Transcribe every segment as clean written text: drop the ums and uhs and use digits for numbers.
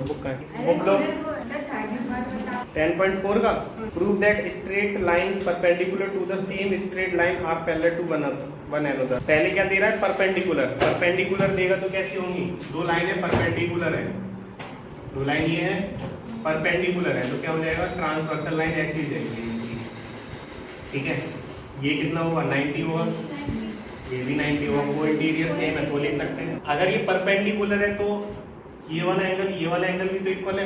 Notebook का है, book दो। 10.4 का prove that straight lines perpendicular to the same straight line are parallel to one another. पहले क्या दे रहा है? परपेंडिकुलर। परपेंडिकुलर देगा तो कैसी होंगी? दो लाइनें परपेंडिकुलर है, दो लाइन ये है परपेंडिकुलर है, तो क्या हो जाएगा? ट्रांसवर्सल लाइन ऐसी हो जाएगी। ठीक है, ये कितना होगा? 90 होगा, ये भी 90 होगा, वो इंटीरियर सेम है तो लिख सकते हैं। अगर ये परपेंडिकुलर है तो ये वाला एंगल भी तो इक्वल है,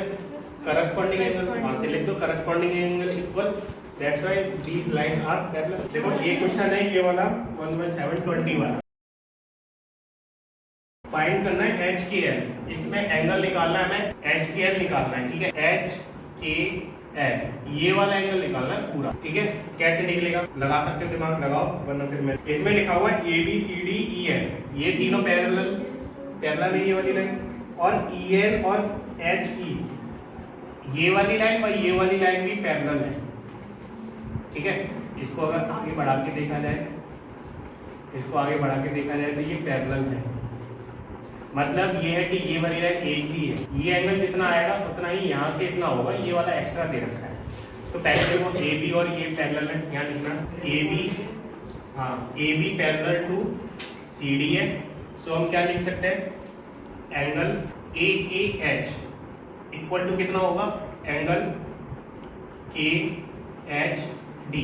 करस्पॉन्डिंग एंगल वहां से लिख दो, corresponding angle equal, that's why these lines are parallel. देखो ये क्वेश्चन है ये वाला 1/720 वाला, फाइंड करना है एच के एल, इसमें एंगल निकालना है, हमें एच के एल निकालना है। ठीक है, एच के एल ये वाला एंगल निकालना है पूरा। ठीक है, कैसे निकलेगा? लगा सकते हो, दिमाग लगाओ, वरना फिर मैं इसमें लिखा हुआ है A B C D E F, ये तीनों पैरेलल है ये वाली लाइन, और ई एल और एच ई ये वाली लाइन और ये वाली लाइन भी पैरेलल है। ठीक है, इसको अगर आगे बढ़ा के देखा जाए, इसको आगे बढ़ा के देखा जाए तो ये पैरेलल है, मतलब ये है कि ये वाली लाइन एक ही है, ये एंगल जितना आएगा उतना ही यहाँ से इतना होगा, ये वाला एक्स्ट्रा दे रखा है। तो पहले देखो ए बी और ये पैरेलल है, यहाँ लिखना ए बी, हाँ A B parallel to C D है, सो हम क्या लिख सकते हैं? एंगल ए के एच इक्वल टू कितना होगा? एंगल के एच डी।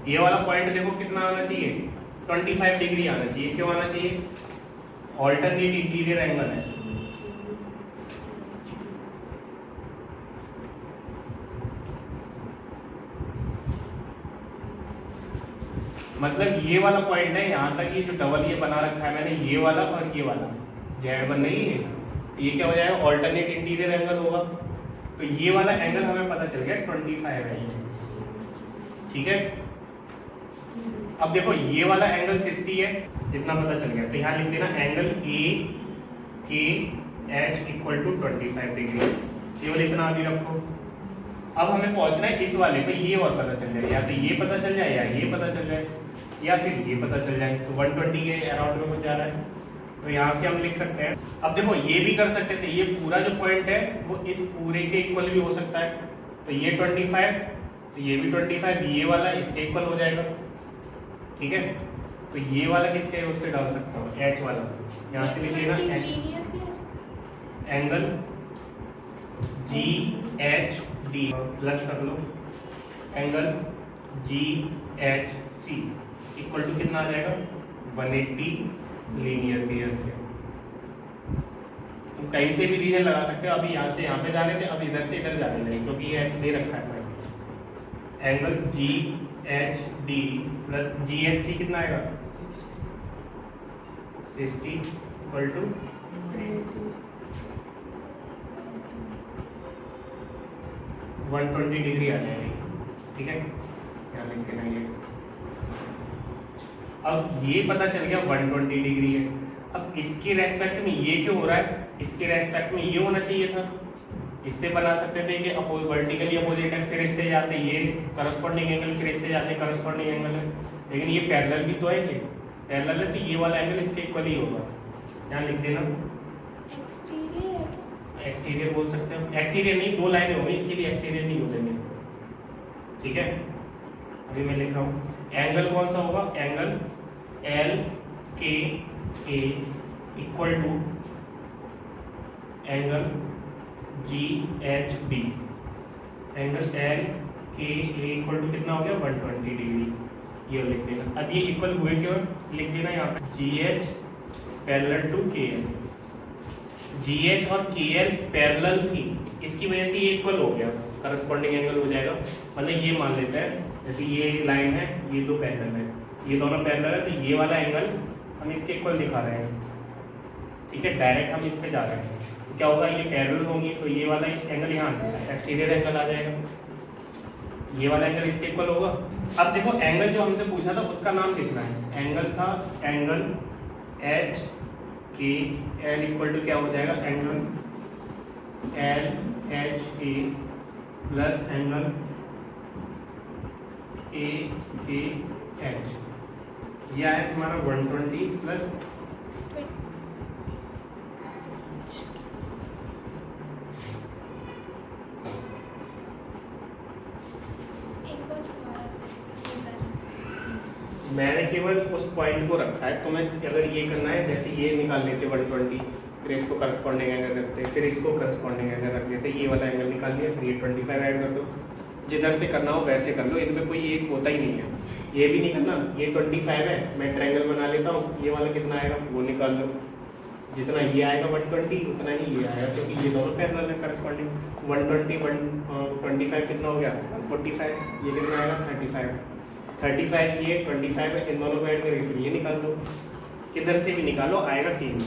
ये वाला पॉइंट देखो कितना आना चाहिए? 25 डिग्री आना चाहिए। क्यों आना चाहिए? ऑल्टरनेट इंटीरियर एंगल है, मतलब ये वाला पॉइंट है यहाँ तक, ये जो डबल ये बना रखा है मैंने, ये वाला और ये वाला Z1 नहीं है, ये क्या हो जाएगा? ऑल्टरनेट इंटीरियर एंगल होगा। तो ये वाला एंगल हमें पता चल गया 25 है ये। ठीक है, अब देखो ये वाला एंगल 60 है, इतना पता चल गया, तो यहाँ लिख देना एंगल ए के एच इक्वल टू 25 डिग्री, केवल इतना अभी रखो। अब हमें पहुंचना है इस वाले पे, ये और पता चल जाए, या तो ये पता चल जाए या ये पता चल जाए या फिर ये पता चल जाए। तो 120 के अराउंड में कुछ जा रहा है, तो यहाँ से हम लिख सकते हैं। अब देखो ये भी कर सकते थे, ये पूरा जो पॉइंट है वो इस पूरे के इक्वल भी हो सकता है, तो ये 25, तो ये भी 25, ये वाला इसके इक्वल हो जाएगा। ठीक है, तो ये वाला किसके उससे डाल सकता हूँ? एच वाला, यहाँ से लिख लेना angle G H D plus कर लो angle G H C equal to कितना आ जाएगा? 180 लीनियर पेयर से। तुम कहीं से भी रीजन लगा सकते हो, अभी यहाँ से यहाँ पे जा रहे थे, अब इधर से इधर जाने लगे क्योंकि ये एच दे रखा है। Angle G H D plus G H C कितना आएगा? 60 इक्वल टू 120 डिग्री आ जाएगी। ठीक है, क्या लिख देना ये। अब ये पता चल गया 120 डिग्री है। अब इसके रेस्पेक्ट में ये क्यों हो रहा है? इसके रेस्पेक्ट में ये होना चाहिए था, इससे बना सकते थे कि वर्टिकली अपोजिट है, फिर इससे जाते ये करस्पॉन्डिंग एंगल, फिर इससे जाते करस्पॉन्डिंग एंगल है, लेकिन ये पैरेलल भी तो है, ये पैरेलल है तो ये वाला एंगल इसके इक्वल ही होगा। यहाँ लिख देना एक्सटीरियर बोल सकते हो, एक्सटीरियर नहीं, दो लाइनें हो गई, इसके लिए एक्सटीरियर नहीं बोलेंगे। ठीक है, अभी मैं लिख रहा हूँ एंगल कौन सा होगा? Angle L K A equal to angle G H D, angle L K A equal to कितना हो गया? 120 डिग्री, ये लिख देना। अब ये इक्वल हुए क्यों? लिख देना यहाँ पे जी एच पैरेलल टू के एल, जी एच और के एल पैरेलल थी, इसकी वजह से ये इक्वल हो गया, करस्पॉन्डिंग एंगल हो जाएगा। मतलब ये मान लेते हैं जैसे ये लाइन है, ये दो पैरेलल है, ये दोनों पैरेलल है, तो ये वाला एंगल हम इसके इक्वल दिखा रहे हैं। ठीक है, डायरेक्ट हम इस पे जा रहे हैं, तो क्या होगा? ये पैरेलल होंगी तो ये वाला एंगल यहाँ एक्सटीरियर एंगल आ जाएगा, ये वाला एंगल इसके इक्वल होगा। अब देखो एंगल जो हमसे पूछा था उसका नाम लिखना है, एंगल था एंगल एच के एल इक्वल टू क्या हो जाएगा? Angle L H A plus angle A के एच, यह है तुम्हारा 120 प्लस मैंने केवल उस पॉइंट को रखा है, तो मैं अगर ये करना है जैसे ये निकाल लेते 120, फिर इसको करस्पॉन्डिंग एंगल रखते, फिर इसको करस्पॉन्डिंग एंगल रख देते, ये वाला एंगल निकाल लिया, फिर ये 25 ऐड कर दो। जिधर से करना हो वैसे कर लो, इनमें कोई एक होता ही नहीं है। ये भी नहीं करना, ये 25 है, मैं ट्रायंगल बना लेता हूँ, ये वाला कितना आएगा वो निकाल लो, जितना ये आएगा 120 उतना ही ये आएगा, क्योंकि ये दोनों पैरेलल है करस्पॉन्डिंग। 125 कितना हो गया 45, ये कितना आएगा 35, ये 25 है, इन दोनों को ऐड करके फिर ये निकाल दो। किधर से भी निकालो आएगा सेम,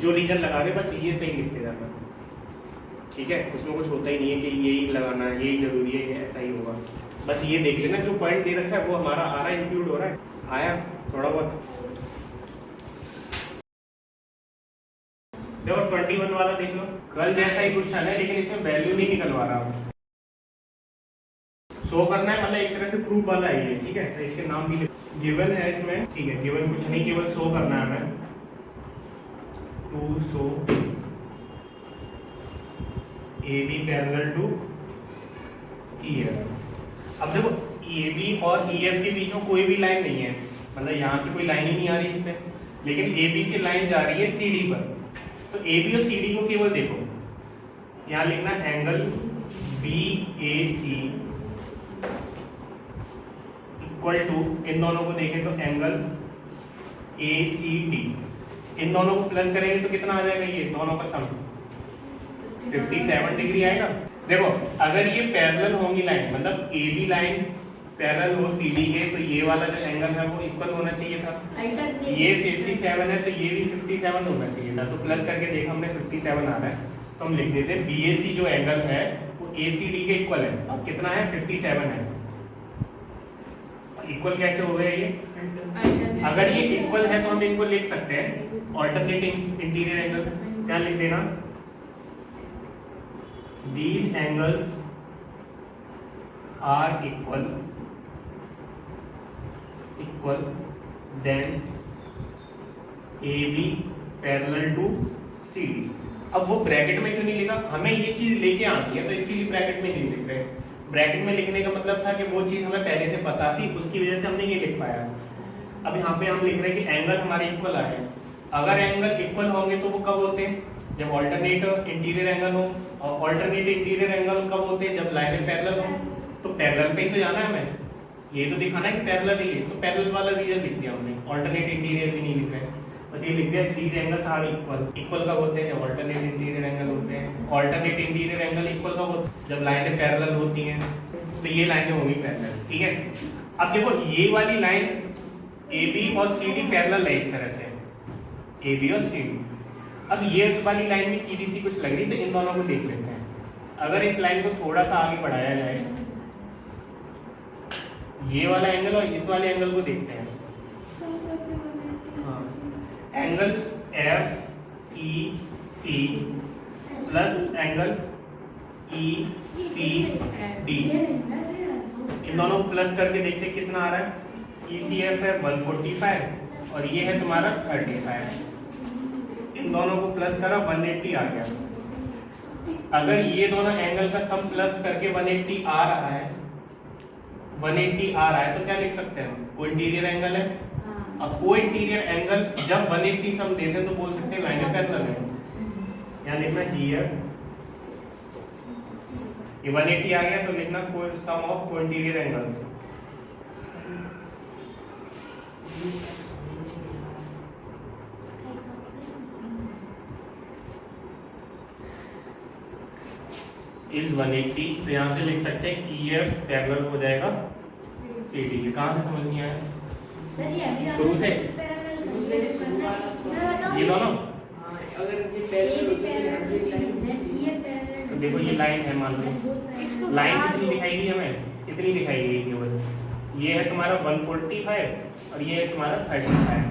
जो रीजन लगा रहे बस ये सही लिखते जाना, ठीक है। उसमें कुछ होता ही नहीं है कि यही लगाना है, यही जरूरी है, ये ऐसा ही होगा। बस ये देख लेना जो पॉइंट दे रखा है वो हमारा आ रहा है, इंक्लूड हो रहा है, आया थोड़ा बहुत। देखो 21 वाला देख लो, कल जैसा ही क्वेश्चन है लेकिन इसमें वैल्यू नहीं निकलवा रहा, शो करना है, मतलब एक तरह से प्रूफ वाला है ये, ठीक है। तो इसके नाम भी गिवन है इसमें, ठीक है। गिवन कुछ नहीं, केवल शो करना है हमें, to show AB parallel to EF। अब देखो AB और EF के बीच में कोई भी लाइन नहीं है, मतलब यहाँ से कोई लाइन ही नहीं आ रही इसमें, लेकिन AB से लाइन जा रही है CD पर। तो AB और CD को केवल देखो, यहाँ लिखना एंगल BAC इक्वल टू, इन दोनों को देखें तो एंगल ACD, इन दोनों को प्लस करेंगे तो कितना आ जाएगा, ये दोनों का सम 57 डिग्री आएगा। देखो अगर ये पैरेलल होंगी लाइन, मतलब AB लाइन पैरेलल हो CD के, तो ये वाला जो एंगल है वो इक्वल होना चाहिए था। ये 57 है तो ये भी 57 होना चाहिए था, तो प्लस करके देखा हमने 57 आ रहा है, तो हम लिख देते BAC जो एंगल है वो ACD के इक्वल है। अब कितना है 57 है, इक्वल कैसे हो गया ये, अगर ये इक्वल है तो हम इनको लिख सकते हैं ऑल्टरनेटिंग इंटीरियर एंगल। क्या लिख देना, these angles are equal then AB parallel to CD। अब वो ब्रैकेट में क्यों नहीं लिखा, हमें ये चीज लेके आनी है तो इसके लिए ब्रैकेट में नहीं लिख रहे। ब्रैकेट में लिखने का मतलब था कि वो चीज हमें पहले से पता थी, उसकी वजह से हमने ये लिख पाया। अब यहाँ पे हम लिख रहे हैं कि एंगल हमारे इक्वल आए। अगर एंगल इक्वल होंगे तो वो कब होते हैं, जब ऑल्टरनेट इंटीरियर एंगल हो, और ऑल्टरनेट इंटीरियर एंगल कब होते हैं, जब लाइनें पैरेलल हो। तो पैरेलल पे ही तो जाना है हमें, ये तो दिखाना है कि पैरेलल ही है, तो पैरेलल वाला रीजन लिख दिया हमने, ऑल्टरनेट इंटीरियर भी नहीं लिख रहे, बस ये लिख दिया these angles are equal. Equal कब होते हैं, जब ऑल्टरनेट इंटीरियर एंगल होते हैं। ऑल्टरनेट इंटीरियर एंगल इक्वल कब होते हैं, जब लाइनें पैरेलल होती हैं, तो ये लाइनें होंगी पैरेलल, ठीक है। अब देखो ये वाली लाइन AB और CD पैरेलल है एक तरह से, AB और CD। अब ये वाली लाइन भी सीधी सी कुछ लग रही, तो इन दोनों को देख लेते हैं। अगर इस लाइन को थोड़ा सा आगे बढ़ाया जाए, ये वाला एंगल और इस वाले एंगल को देखते हैं। हाँ, angle FEC plus angle ECD, इन दोनों को प्लस करके देखते हैं कितना आ रहा है। ECF है 145 और ये है तुम्हारा 35, इन दोनों को प्लस करा 180 आ गया। अगर ये दोनों एंगल का सम प्लस करके 180 आ रहा है, 180 आ रहा है, तो क्या लिख सकते हैं, कोइंटीरियर एंगल है। अब कोइंटीरियर एंगल जब 180 सम देते हैं तो बोल सकते हैं लाइनें पैरेलल है। यहाँ लिखना हियर, ये 180 आ गया तो लिखना सम ऑफ कोइंटीरियर एंगल्स। इज 180, तो यहाँ से लिख सकते हैं EF पैरेलल हो जाएगा CD के। कहाँ से समझ नहीं आया, शुरू से ये दोनों, तो देखो ये लाइन है, मान लो लाइन कितनी दिखाई गई हमें, इतनी दिखाई गई केवल। ये है तुम्हारा 145 और ये है तुम्हारा 35।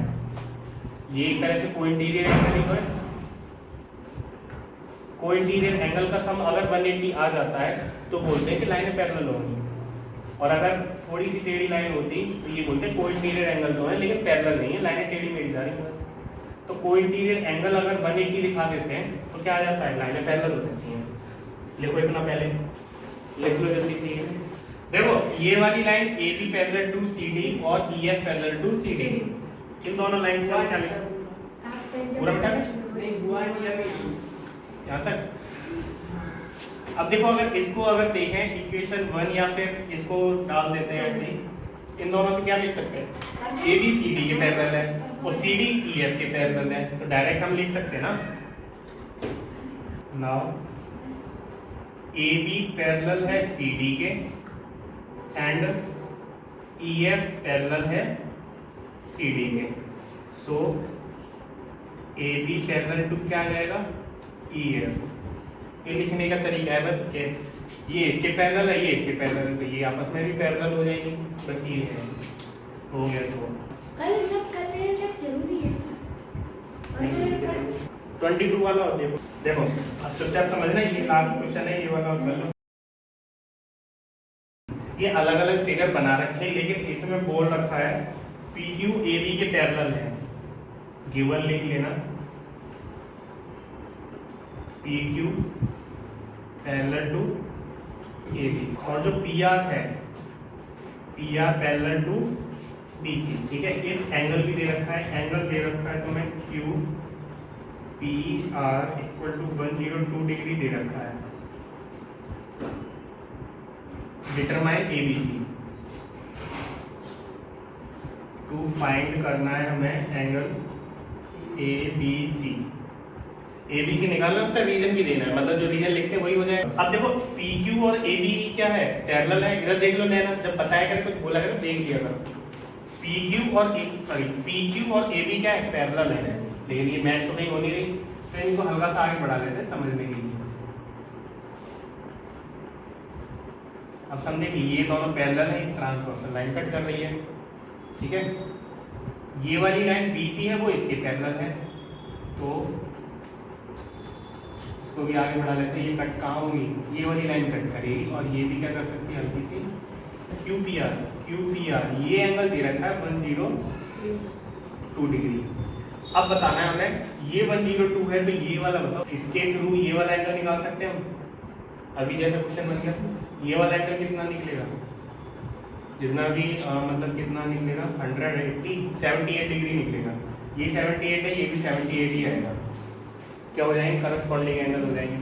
ये एक तरह से कोइंटीरियर एंगल ही है। कोइंटीरियर एंगल का सम अगर 180 आ जाता है तो बोलते हैं कि लाइनें पैरेलल होंगी, और अगर थोड़ी सी टेढ़ी लाइन होती तो ये बोलते हैं कोइंटीरियर एंगल तो है लेकिन पैरेलल नहीं है, लाइनें टेढ़ी मेढ़ी जा रही हैं बस। तो कोइंटीरियर एंगल अगर 180 दिखा देते हैं तो क्या आ जाता है, लाइनें पैरेलल हो जाती हैं। लिखो इतना पहले, लिख लो जल्दी से। देखो ये वाली line A B parallel to C D और E F parallel to C D, इन दोनों लाइन से हम क्या लिखें? पूरा बेटा यहाँ तक। अब देखो अगर इसको अगर देखें इक्वेशन 1 या फिर इसको डाल देते हैं ऐसे ही, इन दोनों से क्या लिख सकते हैं? ए बी सी डी के पैरेलल है और सी डी ई एफ के पैरेलल है, तो डायरेक्ट हम लिख सकते हैं ना। नाउ ए बी पैरेलल है सी डी के एंड ई एफ पैरेलल है सी डी के, सो ए बी पैरेलल टू क्या आ जाएगा? ई एफ। ये लिखने का तरीका है बस के ये इसके पैरेलल है, ये इसके पैरेलल है, तो ये आपस में भी पैरेलल हो जाएंगे, बस ये है, हो गया। तो कल सब कर लेना जरूरी है। 22 वाला और देखो देखो अब चुपचाप समझना, ये लास्ट क्वेश्चन है, ये वाला कर लो। ये अलग अलग फिगर बना रखे हैं लेकिन इसमें बोल रखा है पी क्यू ए बी के पैरेलल है, गिवन लिख लेना P Q parallel to A B, और जो पी आर है P R parallel to B C, ठीक है। इस एंगल भी दे रखा है, एंगल दे रखा है तुम्हें Q P R equal to 102 degree दे रखा है। Determine A B C, to find करना है हमें angle A B C. A B C निकालना, उसका रीजन भी देना है, मतलब जो रीजन लिखते हैं वही हो जाएगा। अब देखो पी क्यू और ए बी क्या है? पैरेलल है। इधर देख लो नैना, जब बताया करे कुछ बोला करे देख लिया करो। पी क्यू और ए बी क्या है? पैरेलल है, लेकिन ये मैच तो नहीं होनी रही, तो इनको हल्का सा आगे बढ़ा लेते हैं समझने के लिए। अब समझे कि ये दोनों पैरेलल है, ट्रांसवर्सल लाइन कट कर रही है, ठीक है। ये वाली लाइन BC है, वो इसके पैरेलल है, तो इसको भी आगे बढ़ा लेते हैं। ये कट कहाँ होगी? ये वाली लाइन कट करेगी, और ये भी क्या कर सकती है? हल्की सी QPR, ये एंगल दे रखा है 102 डिग्री। अब बताना है हमें ये 102 है, तो ये वाला बताओ, इसके थ्रू ये वाला एंगल निकाल सकते हैं हम। अभी जैसा क्वेश्चन बन गया, ये वाला एंगल कितना निकलेगा? जितना भी मतलब कितना निकलेगा? 78 डिग्री निकलेगा। ये 78 है, ये भी 78 ही आएगा। क्या हो जाएंगे? करस्पॉन्डिंग एंगल हो जाएंगे।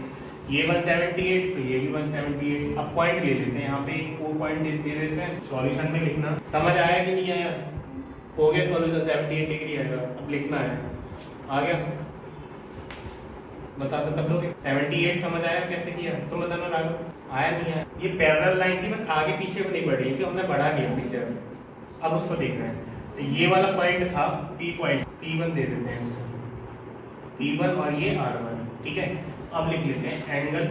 ये 178 तो ये भी 178। अब पॉइंट ले लेते हैं, यहाँ पे एक वो पॉइंट दे देते हैं। सॉल्यूशन में लिखना, समझ आया कि नहीं आया? हो गया सॉल्यूशन, 78 डिग्री आएगा। अब लिखना है, आ गया? बता दो कर दोगे? 78 समझ आया कैसे किया? तुम बताना राघव, आया नहीं आया? ये पैरेलल लाइन थी, बस आगे पीछे को नहीं बढ़ी, तो हमने बढ़ा दिया अपनी तरफ। अब उसको देखना है, तो ये वाला पॉइंट था P पॉइंट, P1 दे देते हैं, P1 और ये R1, ठीक है। अब लिख लेते हैं एंगल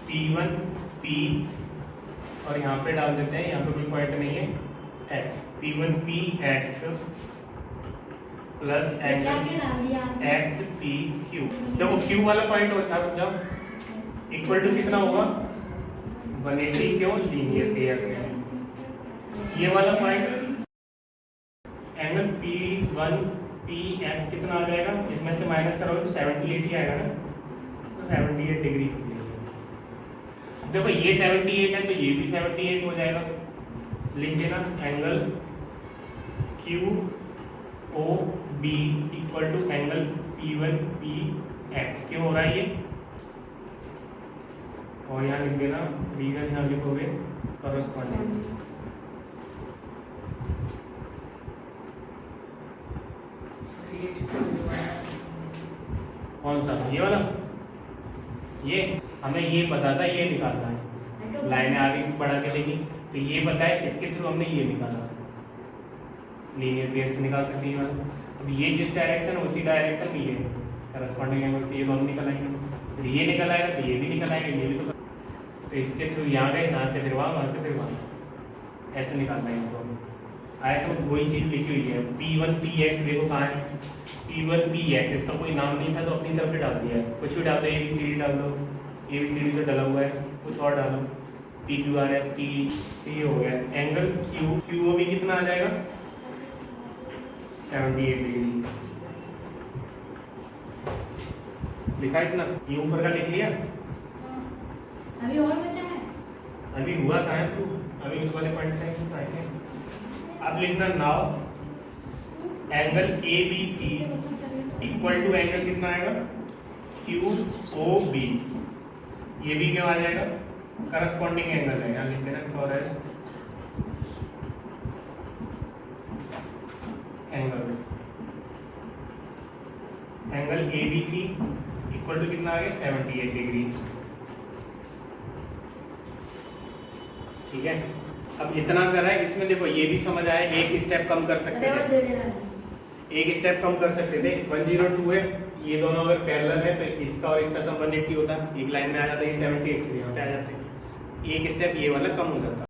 P1 P, और यहाँ पे डाल देते हैं, यहाँ पे कोई पॉइंट नहीं है, X, P1 P X plus angle X P Q। देखो Q वाला पॉइंट होता है जब इक्वल टू कितना होगा? 180, क्यों? लीनियर पेयर से। ये वाला पॉइंट एंगल P1 PX कितना आ जाएगा? इसमें से माइनस करोगे तो 78 ही आएगा ना, तो 78 डिग्री। देखो ये 78 है, तो ये भी 78 हो जाएगा। लिख देना angle QOB equal to angle P1 PX। क्यों हो रहा है ये? और यहाँ लिख देना रीजन, यहाँ लिखोगे करस्पॉन्डिंग। कौन सा? ये वाला? ये हमें ये पता था, ये निकालना है, लाइनें आगे बढ़ा के देगी, तो ये पता है, इसके थ्रू हमने ये निकाला, लीनियर पेयर से निकाल सकते हैं। अब ये जिस डायरेक्शन है उसी डायरेक्शन में ये करस्पॉन्डिंग एंगल से ये दोनों निकल आएंगे, फिर ये निकल आएगा तो ये भी निकल आएगा, ये भी तो इसके थ्रू यहाँ गए, यहाँ से फिर वहाँ से फिर वहाँ, ऐसे निकालना है इनको। ऐसे वही चीज़ लिखी हुई है। P1 PX देखो कहाँ है? P1 PX, इसका कोई नाम नहीं था तो अपनी तरफ से डाल दिया है। कुछ भी डाल दो, ABCD डाल दो, ABCD तो डला हुआ है, कुछ और डालो, PQRS T, ये हो गया। एंगल QOB कितना आ जाएगा? 78 डिग्री। लिखा इतना, ये ऊपर का लिख लिया। अभी और बचा है, अभी हुआ कहाँ है तू? अभी उस वाले पॉइंट पे तो आएंगे। अब लिखना now angle A B C equal to angle कितना आएगा क्यू ओ बी। ये भी क्यों आ जाएगा करस्पॉन्डिंग एंगल है, यहाँ लिख देना टॉरस angles. Angle A B C equal to कितना आ गया 78 डिग्री। ठीक है, अब इतना करा है, इसमें देखो ये भी समझ आया, एक स्टेप कम कर सकते थे, एक स्टेप कम कर सकते थे। 102 है, ये दोनों अगर पैरेलल है तो इसका और इसका सम 180 होता, एक लाइन में आ जाता, ये 78 यहाँ पे आ जाते, एक स्टेप ये वाला कम हो जाता।